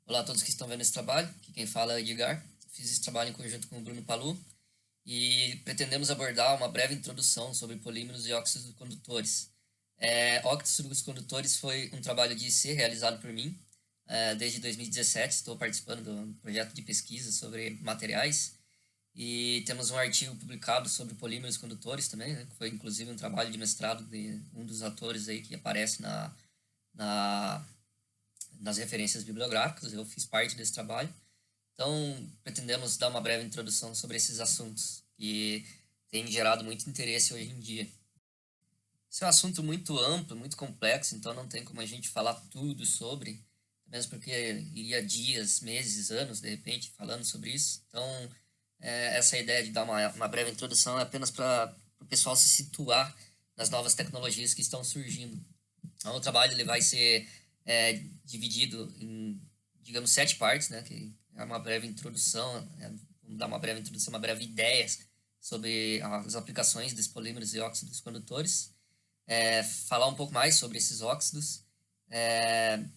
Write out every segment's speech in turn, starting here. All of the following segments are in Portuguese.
Olá a todos que estão vendo esse trabalho, aqui quem fala é Edgar. Fiz esse trabalho em conjunto com o Bruno Palu e pretendemos abordar uma breve introdução sobre polímeros e óxidos condutores. Óxidos condutores foi um trabalho de IC realizado por mim. Desde 2017 estou participando do projeto de pesquisa sobre materiais e temos um artigo publicado sobre polímeros condutores também, né, que foi inclusive um trabalho de mestrado de um dos autores aí que aparece nas referências bibliográficas. Eu fiz parte desse trabalho. Então, pretendemos dar uma breve introdução sobre esses assuntos que têm gerado muito interesse hoje em dia. Esse é um assunto muito amplo, muito complexo, então não tem como a gente falar tudo sobre, mesmo porque iria dias, meses, anos, de repente, falando sobre isso. Então, essa ideia de dar uma breve introdução é apenas para o pessoal se situar nas novas tecnologias que estão surgindo. Então, o trabalho ele vai ser dividido em, digamos, 7 partes, né, que é uma breve introdução, vamos dar uma breve introdução, uma breve ideia sobre as aplicações dos polímeros e óxidos condutores, falar um pouco mais sobre esses óxidos,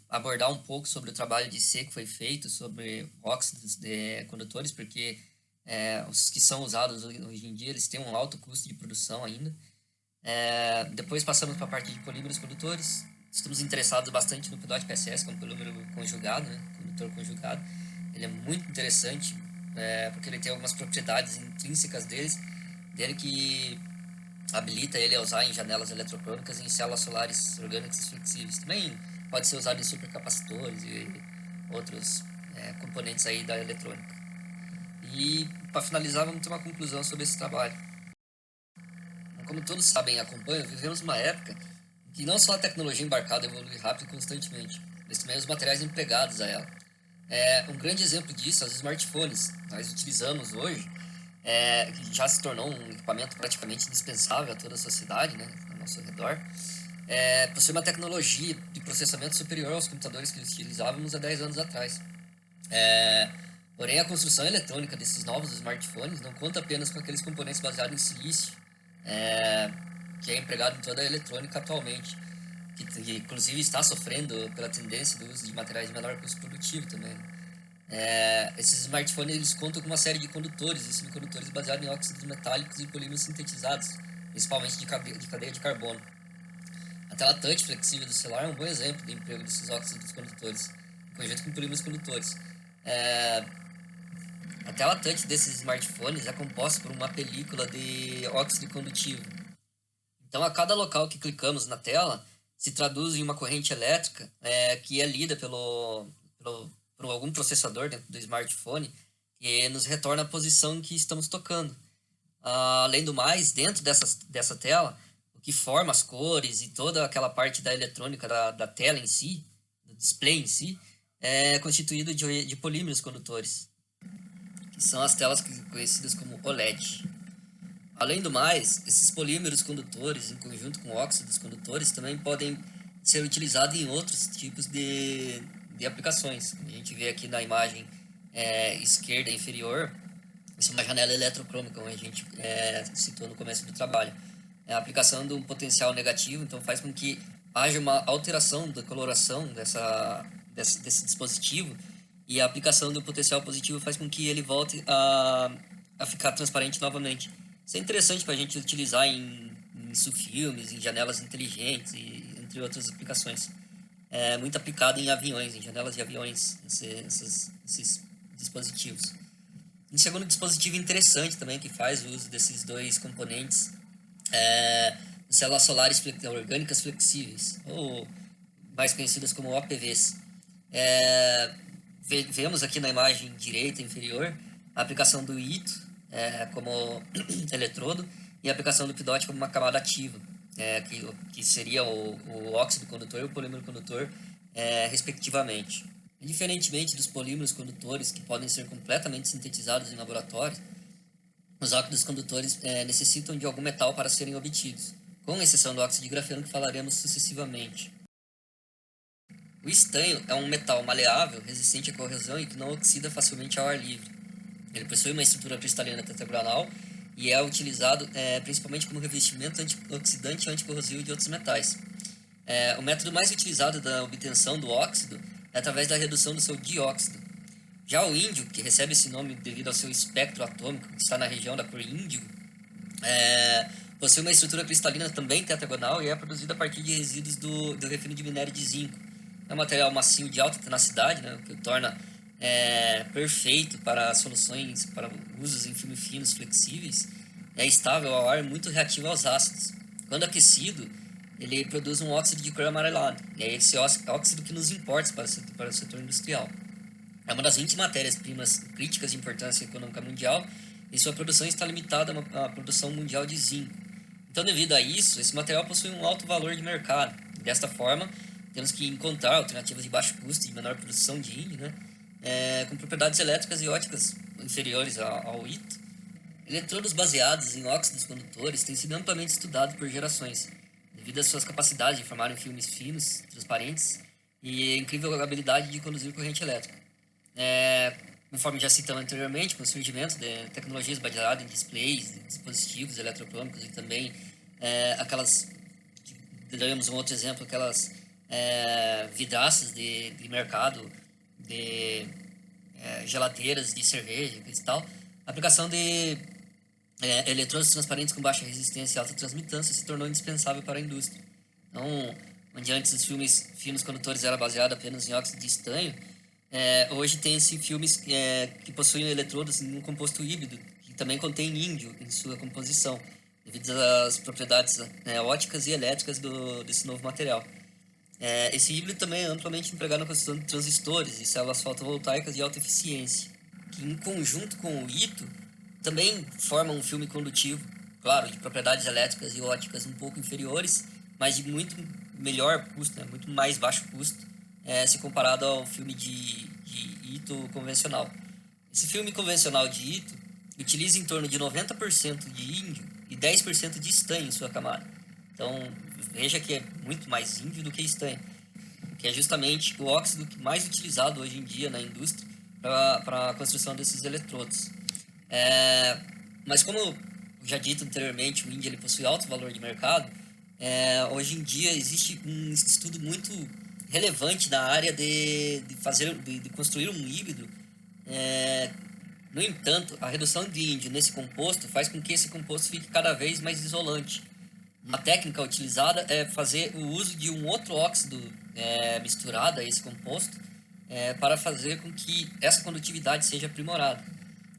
abordar um pouco sobre o trabalho de C que foi feito sobre óxidos de condutores, porque os que são usados hoje em dia, eles têm um alto custo de produção ainda. Depois passamos para a parte de polímeros condutores. Estamos interessados bastante no PDOT PSS, como polímero conjugado, né? Condutor conjugado. Ele é muito interessante, porque ele tem algumas propriedades intrínsecas dele que habilita ele a usar em janelas eletrocrônicas e em células solares orgânicas flexíveis. Também pode ser usado em supercapacitores e outros componentes aí da eletrônica. E, para finalizar, vamos ter uma conclusão sobre esse trabalho. Como todos sabem e acompanham, vivemos uma época em que não só a tecnologia embarcada evolui rápido e constantemente, mas também os materiais empregados a ela. Um grande exemplo disso são os smartphones. Nós utilizamos hoje, que já se tornou um equipamento praticamente indispensável a toda a sociedade, né, ao nosso redor, possui uma tecnologia de processamento superior aos computadores que utilizávamos há 10 anos atrás. Porém, a construção eletrônica desses novos smartphones não conta apenas com aqueles componentes baseados em silício, que é empregado em toda a eletrônica atualmente, que inclusive está sofrendo pela tendência do uso de materiais de menor custo produtivo também. Esses smartphones eles contam com uma série de condutores e semicondutores baseados em óxidos metálicos e polímeros sintetizados, principalmente de cadeia de carbono. A tela touch flexível do celular é um bom exemplo do emprego desses óxidos condutores, em conjunto com polímeros condutores. A tela touch desses smartphones é composta por uma película de óxido condutivo. Então, a cada local que clicamos na tela, se traduz em uma corrente elétrica que é lida por algum processador dentro do smartphone que nos retorna a posição que estamos tocando. Além do mais, dentro dessa tela, o que forma as cores e toda aquela parte da eletrônica da tela em si, do display em si, é constituído de polímeros condutores, que são as telas conhecidas como OLED. Além do mais, esses polímeros condutores, em conjunto com óxidos condutores, também podem ser utilizados em outros tipos de aplicações. A gente vê aqui na imagem esquerda inferior, isso é uma janela eletrocrômica, como a gente citou no começo do trabalho. A aplicação de um potencial negativo, então faz com que haja uma alteração da coloração desse dispositivo, e a aplicação do potencial positivo faz com que ele volte a ficar transparente novamente. Isso é interessante para a gente utilizar em filmes, em janelas inteligentes e entre outras aplicações. É muito aplicado em aviões, em janelas de aviões, esses dispositivos. Um segundo dispositivo interessante também que faz o uso desses dois componentes células solares orgânicas flexíveis, ou mais conhecidas como OPVs. Vemos aqui na imagem direita inferior a aplicação do ITO como eletrodo e a aplicação do PDOT como uma camada ativa, que seria o óxido condutor e o polímero condutor, respectivamente. E, diferentemente dos polímeros condutores, que podem ser completamente sintetizados em laboratório, os óxidos condutores necessitam de algum metal para serem obtidos, com exceção do óxido de grafeno, que falaremos sucessivamente. O estanho é um metal maleável, resistente à corrosão e que não oxida facilmente ao ar livre. Ele possui uma estrutura cristalina tetragonal e é utilizado principalmente como revestimento antioxidante e anticorrosivo de outros metais. O método mais utilizado da obtenção do óxido é através da redução do seu dióxido. Já o índio, que recebe esse nome devido ao seu espectro atômico, que está na região da cor índigo, possui uma estrutura cristalina também tetragonal e é produzida a partir de resíduos do refino de minério de zinco. É um material macio de alta tenacidade, né, o que o torna perfeito para soluções, para usos em filmes finos flexíveis. É estável ao ar e muito reativo aos ácidos. Quando aquecido, ele produz um óxido de cor amarelado, e é esse óxido que nos importa para o setor industrial. É uma das 20 matérias-primas críticas de importância econômica mundial e sua produção está limitada à produção mundial de zinco. Então, devido a isso, esse material possui um alto valor de mercado. Desta forma, temos que encontrar alternativas de baixo custo e de menor produção de índio, né? Com propriedades elétricas e óticas inferiores ao ITO. Eletrodos baseados em óxidos condutores têm sido amplamente estudados por gerações, devido às suas capacidades de formarem filmes finos, transparentes e a incrível habilidade de conduzir corrente elétrica. Conforme já citamos anteriormente, com o surgimento de tecnologias baseadas em displays, dispositivos eletroeletrônicos e também aquelas, daremos um outro exemplo, aquelas vidraças de mercado, de geladeiras de cerveja e tal, a aplicação de eletrodos transparentes com baixa resistência e alta transmitância se tornou indispensável para a indústria. Então, onde antes os filmes finos condutores eram baseados apenas em óxido de estanho, hoje tem-se filmes que possuem eletrodos em um composto híbrido, que também contém índio em sua composição, devido às propriedades óticas e elétricas desse novo material. Esse híbrido também é amplamente empregado na construção de transistores e células fotovoltaicas de alta eficiência, que em conjunto com o ITO também formam um filme condutivo, claro, de propriedades elétricas e óticas um pouco inferiores, mas de muito melhor custo, né, muito mais baixo custo, se comparado ao filme de ITO convencional. Esse filme convencional de ITO utiliza em torno de 90% de índio e 10% de estanho em sua camada. Então, veja que é muito mais índio do que estanho, que é justamente o óxido mais utilizado hoje em dia na indústria para a construção desses eletrodos. Mas como já dito anteriormente, o índio ele possui alto valor de mercado. Hoje em dia existe um estudo muito relevante na área de construir um híbrido. No entanto, a redução de índio nesse composto faz com que esse composto fique cada vez mais isolante. Uma técnica utilizada é fazer o uso de um outro óxido misturado a esse composto para fazer com que essa condutividade seja aprimorada.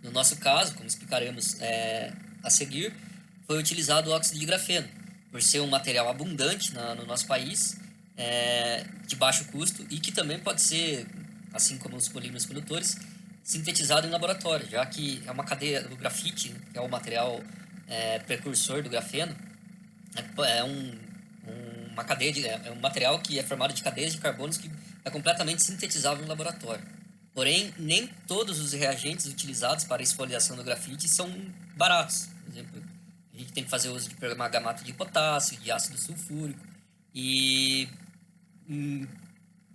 No nosso caso, como explicaremos a seguir, foi utilizado o óxido de grafeno, por ser um material abundante no nosso país, de baixo custo e que também pode ser, assim como os polímeros condutores, sintetizado em laboratório, já que é uma cadeia, o grafite, que é o material precursor do grafeno, uma cadeia é um material que é formado de cadeias de carbonos que é completamente sintetizável no laboratório. Porém, nem todos os reagentes utilizados para a esfoliação do grafite são baratos. Por exemplo, a gente tem que fazer uso de permanganato de potássio, de ácido sulfúrico, e em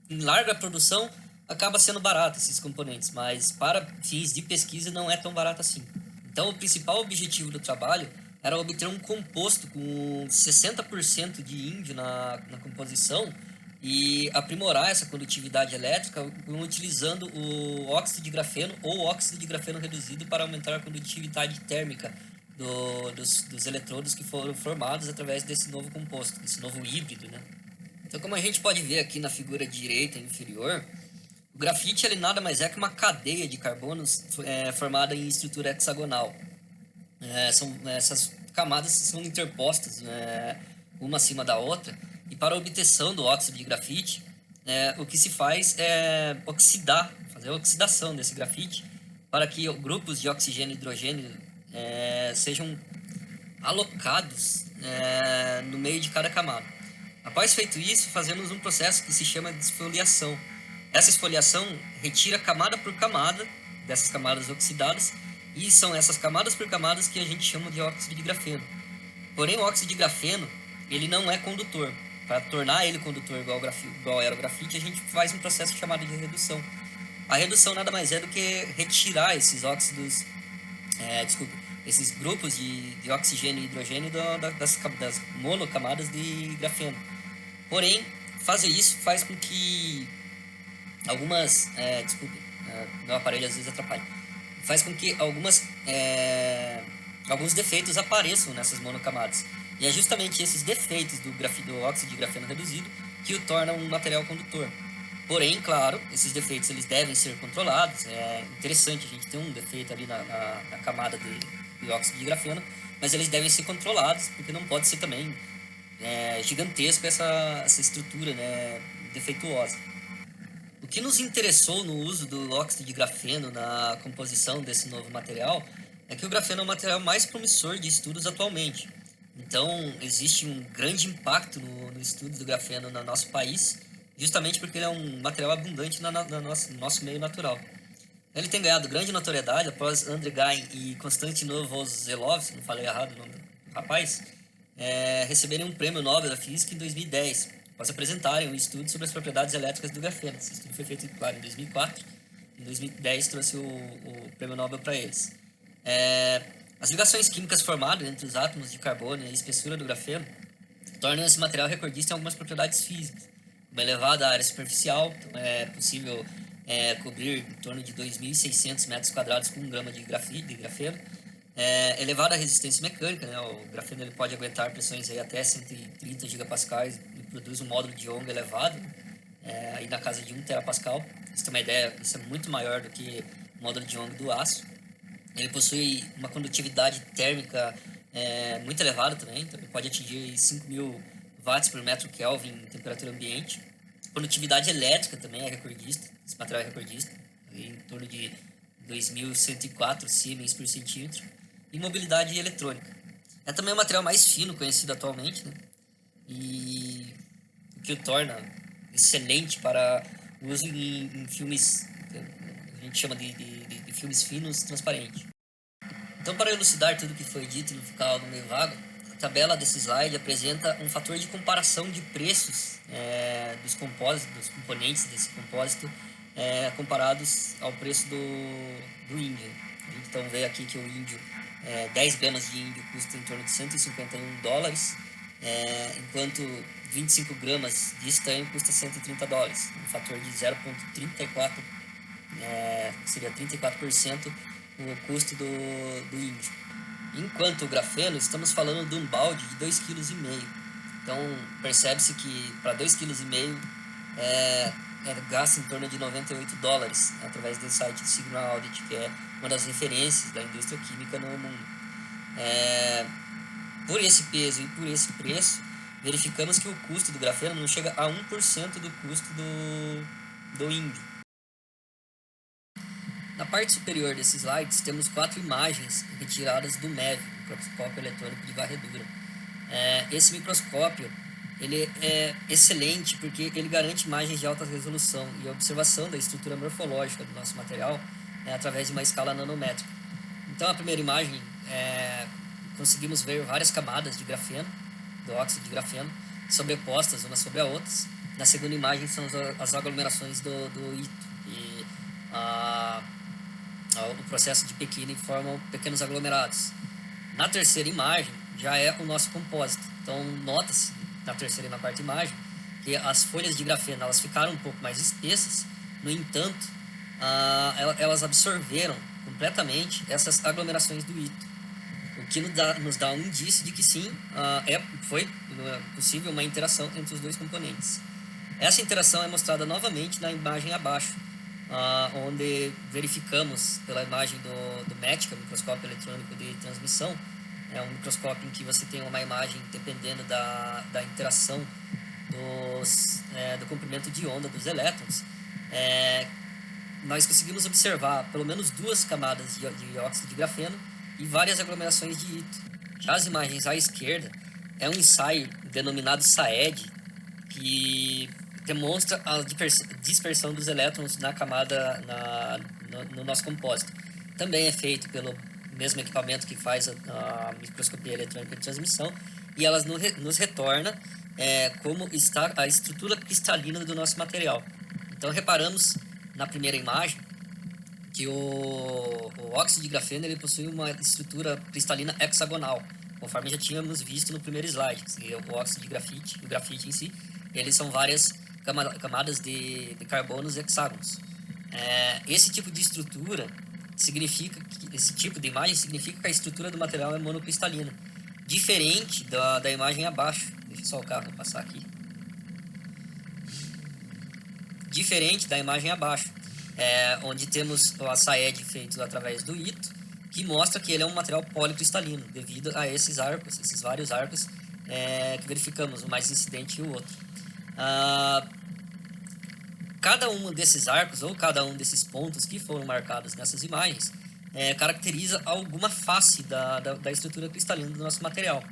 larga produção acaba sendo barato esses componentes, mas para fins de pesquisa não é tão barato assim. Então, o principal objetivo do trabalho era obter um composto com 60% de índio na composição e aprimorar essa condutividade elétrica utilizando o óxido de grafeno ou óxido de grafeno reduzido para aumentar a condutividade térmica dos eletrodos que foram formados através desse novo composto, desse novo híbrido, né? Então, como a gente pode ver aqui na figura direita inferior, o grafite ele nada mais é que uma cadeia de carbonos formada em estrutura hexagonal. Essas camadas são interpostas uma acima da outra, e para a obtenção do óxido de grafite, o que se faz é fazer a oxidação desse grafite para que grupos de oxigênio e hidrogênio sejam alocados no meio de cada camada. Após feito isso, fazemos um processo que se chama de esfoliação. Essa esfoliação retira camada por camada dessas camadas oxidadas, e são essas camadas por camadas que a gente chama de óxido de grafeno. Porém, o óxido de grafeno ele não é condutor. Para tornar ele condutor igual era o grafite, a gente faz um processo chamado de redução. A redução nada mais é do que retirar esses óxidos, esses grupos de oxigênio e hidrogênio das monocamadas de grafeno. Porém, fazer isso faz com que algumas, meu aparelho às vezes atrapalha, faz com que alguns defeitos apareçam nessas monocamadas. E é justamente esses defeitos do óxido de grafeno reduzido que o tornam um material condutor. Porém, claro, esses defeitos eles devem ser controlados. É interessante a gente ter um defeito ali na camada de óxido de grafeno, mas eles devem ser controlados, porque não pode ser também gigantesco essa estrutura, né, defeituosa. O que nos interessou no uso do óxido de grafeno na composição desse novo material é que o grafeno é o material mais promissor de estudos atualmente. Então, existe um grande impacto no estudo do grafeno no nosso país, justamente porque ele é um material abundante no nosso meio natural. Ele tem ganhado grande notoriedade após Andrei Gain e Konstantin Novoselov, se não falei errado o nome do rapaz, receberem um prêmio Nobel da Física em 2010, após apresentarem um estudo sobre as propriedades elétricas do grafeno. Esse estudo foi feito, claro, em 2004. Em 2010 trouxe o prêmio Nobel para eles. As ligações químicas formadas entre os átomos de carbono e a espessura do grafeno tornam esse material recordista em algumas propriedades físicas. Uma elevada área superficial, então é possível cobrir em torno de 2.600 metros quadrados com 1 grama de grafeno. Elevada resistência mecânica, né? O grafeno ele pode aguentar pressões aí até 130 gigapascais e produz um módulo de Young elevado, aí na casa de 1 terapascal. Pra você ter uma ideia, isso é muito maior do que o módulo de Young do aço. Ele possui uma condutividade térmica muito elevada também, então ele pode atingir 5.000 watts por metro Kelvin em temperatura ambiente. Condutividade elétrica também é recordista, esse material é recordista, em torno de 2.104 siemens por centímetro. E mobilidade eletrônica. É também o material mais fino conhecido atualmente, né? E o que o torna excelente para o uso em filmes, a gente chama de filmes finos transparentes. Então, para elucidar tudo o que foi dito e não ficar algo meio vago, a tabela desse slide apresenta um fator de comparação de preços dos componentes desse compósito comparados ao preço do índio. A gente então vê aqui que o índio, 10 gramas de índio custa em torno de $151, enquanto 25 gramas de estanho custa $130, um fator de 0,34, seria 34% o custo do índio. Enquanto o grafeno, estamos falando de um balde de 2,5 kg. Então, percebe-se que para 2,5 kg gasta em torno de $98 através do site Signal Audit, que é uma das referências da indústria química no mundo. Por esse peso e por esse preço, verificamos que o custo do grafeno não chega a 1% do custo do índio. Na parte superior desses slides, temos 4 imagens retiradas do MEV, microscópio eletrônico de varredura. Esse microscópio ele é excelente porque ele garante imagens de alta resolução e observação da estrutura morfológica do nosso material através de uma escala nanométrica. Então, a primeira imagem, conseguimos ver várias camadas de grafeno, do óxido de grafeno, sobrepostas umas sobre a outras. Na segunda imagem são as aglomerações do ito, e o processo de Pequine formam pequenos aglomerados. Na terceira imagem já é o nosso compósito. Então, nota-se na terceira e na quarta imagem que as folhas de grafeno elas ficaram um pouco mais espessas. No entanto, elas absorveram completamente essas aglomerações do ito, o que nos dá um indício de que sim, foi possível uma interação entre os dois componentes. Essa interação é mostrada novamente na imagem abaixo, onde verificamos pela imagem do MET, que é o microscópio eletrônico de transmissão. É um microscópio em que você tem uma imagem dependendo da interação do comprimento de onda dos elétrons. Nós conseguimos observar pelo menos 2 camadas de óxido de grafeno e várias aglomerações de ito. Já as imagens à esquerda é um ensaio denominado SAED, que demonstra a dispersão dos elétrons na camada no nosso compósito. Também é feito pelo mesmo equipamento que faz a microscopia eletrônica de transmissão, e elas nos retorna como está a estrutura cristalina do nosso material. Então, reparamos na primeira imagem que o óxido de grafeno ele possui uma estrutura cristalina hexagonal, conforme já tínhamos visto no primeiro slide. O óxido de grafite, o grafite em si, eles são várias camadas de carbonos e hexágonos. Esse tipo de estrutura esse tipo de imagem significa que a estrutura do material é monocristalina, diferente da imagem abaixo. Deixa só o carro passar aqui. Diferente da imagem abaixo, onde temos o SAED feito através do ITO, que mostra que ele é um material policristalino, devido a esses vários arcos que verificamos, o mais incidente e o outro. Cada um desses arcos, ou cada um desses pontos que foram marcados nessas imagens, caracteriza alguma face da estrutura cristalina do nosso material.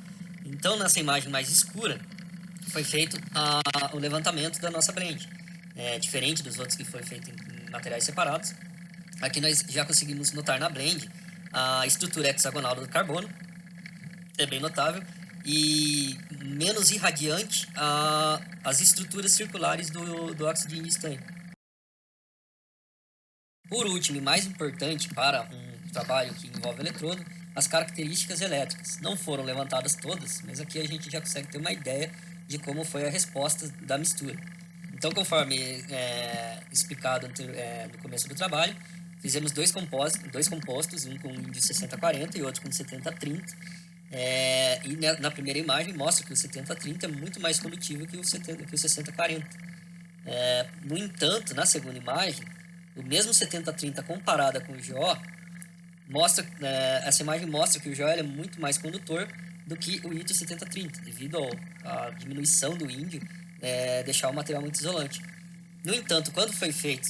Então, nessa imagem mais escura, foi feito o levantamento da nossa blend. Diferente dos outros que foi feito em materiais separados. Aqui nós já conseguimos notar na blend a estrutura hexagonal do carbono, é bem notável, e menos irradiante as estruturas circulares do óxido de estanho. Por último, e mais importante para um trabalho que envolve eletrodo, as características elétricas. Não foram levantadas todas, mas aqui a gente já consegue ter uma ideia de como foi a resposta da mistura. Então, conforme explicado no começo do trabalho, fizemos dois compostos, um com índio 60-40 e outro com 70-30. E na primeira imagem mostra que o 70-30 é muito mais condutivo que o 60-40. No entanto, na segunda imagem, o mesmo 70-30 comparada com o GO, essa imagem mostra que o GO é muito mais condutor do que o ítio 70-30, devido à diminuição do índio, deixar o material muito isolante. No entanto, quando foi feita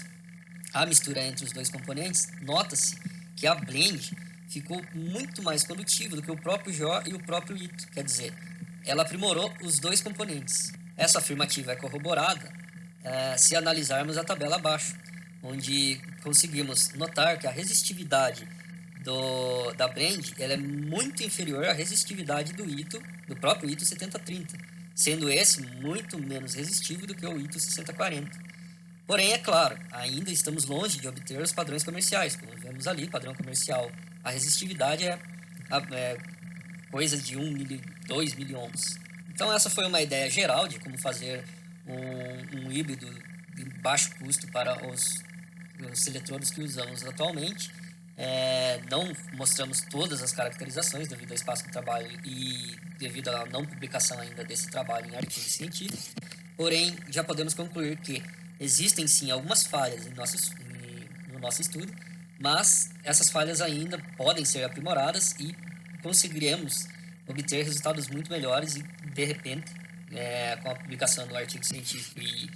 a mistura entre os dois componentes, nota-se que a blend ficou muito mais condutiva do que o próprio GO e o próprio ítio, quer dizer, ela aprimorou os dois componentes. Essa afirmativa é corroborada se analisarmos a tabela abaixo, onde conseguimos notar que a resistividade da blend ela é muito inferior à resistividade do próprio ítio 70-30, sendo esse muito menos resistivo do que o ítio 60-40. Porém, é claro, ainda estamos longe de obter os padrões comerciais. Como vemos ali, padrão comercial, a resistividade é coisa de 2 miliohms. Então, essa foi uma ideia geral de como fazer um híbrido de baixo custo para os eletrodos que usamos atualmente. Não mostramos todas as caracterizações devido ao espaço de trabalho e devido à não publicação ainda desse trabalho em artigos científicos. Porém, já podemos concluir que existem sim algumas falhas no nosso estudo, mas essas falhas ainda podem ser aprimoradas e conseguiremos obter resultados muito melhores e, de repente, com a publicação do artigo científico e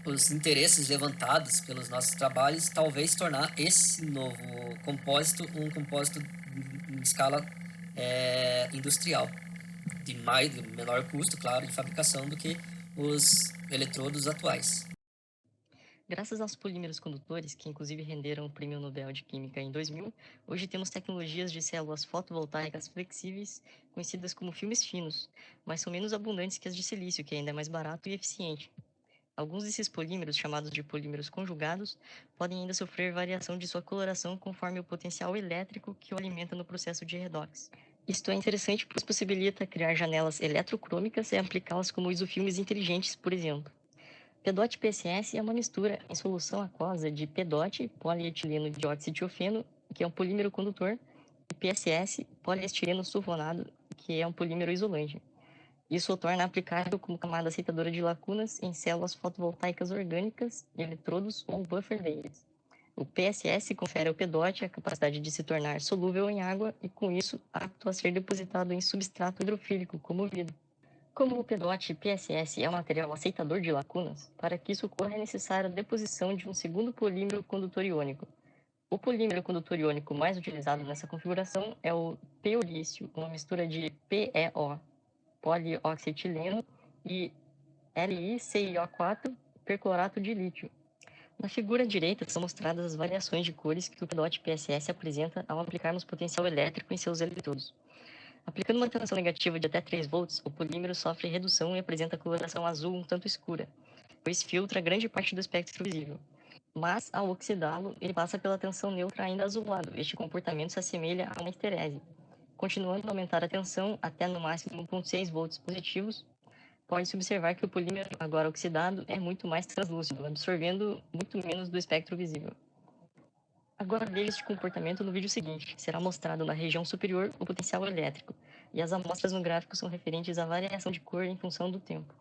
os interesses levantados pelos nossos trabalhos, talvez tornar esse novo compósito um compósito em escala industrial, de menor custo, claro, de fabricação do que os eletrodos atuais. Graças aos polímeros condutores, que inclusive renderam o Prêmio Nobel de Química em 2000, hoje temos tecnologias de células fotovoltaicas flexíveis, conhecidas como filmes finos, mas são menos abundantes que as de silício, que ainda é mais barato e eficiente. Alguns desses polímeros, chamados de polímeros conjugados, podem ainda sofrer variação de sua coloração conforme o potencial elétrico que o alimenta no processo de redox. Isto é interessante pois possibilita criar janelas eletrocrômicas e aplicá-las como isofilmes inteligentes, por exemplo. PEDOT PSS é uma mistura em solução aquosa de PEDOT, polietileno dióxido, que é um polímero condutor, e PSS, poliestireno sulfonado, que é um polímero isolante. Isso o torna aplicável como camada aceitadora de lacunas em células fotovoltaicas orgânicas, eletrodos ou buffer layers. O PSS confere ao PEDOT a capacidade de se tornar solúvel em água e, com isso, apto a ser depositado em substrato hidrofílico, como o vidro. Como o PEDOT PSS é um material aceitador de lacunas, para que isso ocorra é necessária a deposição de um segundo polímero condutor iônico. O polímero condutor iônico mais utilizado nessa configuração é o peolício, uma mistura de PEO, polioxetileno, e LiCiO4, perclorato de lítio. Na figura direita são mostradas as variações de cores que o PEDOT PSS apresenta ao aplicarmos potencial elétrico em seus eletrodos. Aplicando uma tensão negativa de até 3 volts, o polímero sofre redução e apresenta coloração azul um tanto escura, pois filtra grande parte do espectro visível. Mas, ao oxidá-lo, ele passa pela tensão neutra ainda azulado. Este comportamento se assemelha a uma esterese. Continuando a aumentar a tensão até no máximo 1.6 volts positivos, pode-se observar que o polímero, agora oxidado, é muito mais translúcido, absorvendo muito menos do espectro visível. Agora veja este comportamento no vídeo seguinte. Será mostrado na região superior o potencial elétrico, e as amostras no gráfico são referentes à variação de cor em função do tempo.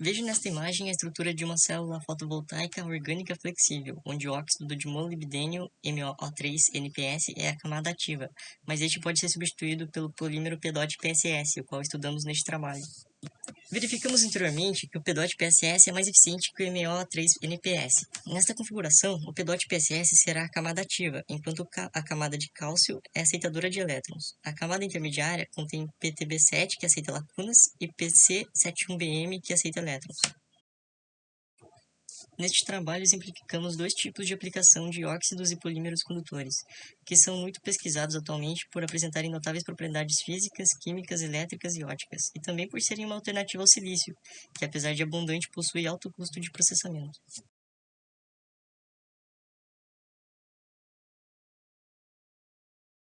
Veja nesta imagem a estrutura de uma célula fotovoltaica orgânica flexível, onde o óxido de molibdênio MoO3-NPS é a camada ativa, mas este pode ser substituído pelo polímero PEDOT-PSS, o qual estudamos neste trabalho. Verificamos anteriormente que o PEDOT-PSS é mais eficiente que o MoO3-NPS. Nesta configuração, o PEDOT-PSS será a camada ativa, enquanto a camada de cálcio é aceitadora de elétrons. A camada intermediária contém PTB7, que aceita lacunas, e PC71BM, que aceita elétrons. Neste trabalho, exemplificamos dois tipos de aplicação de óxidos e polímeros condutores, que são muito pesquisados atualmente por apresentarem notáveis propriedades físicas, químicas, elétricas e óticas, e também por serem uma alternativa ao silício, que apesar de abundante possui alto custo de processamento.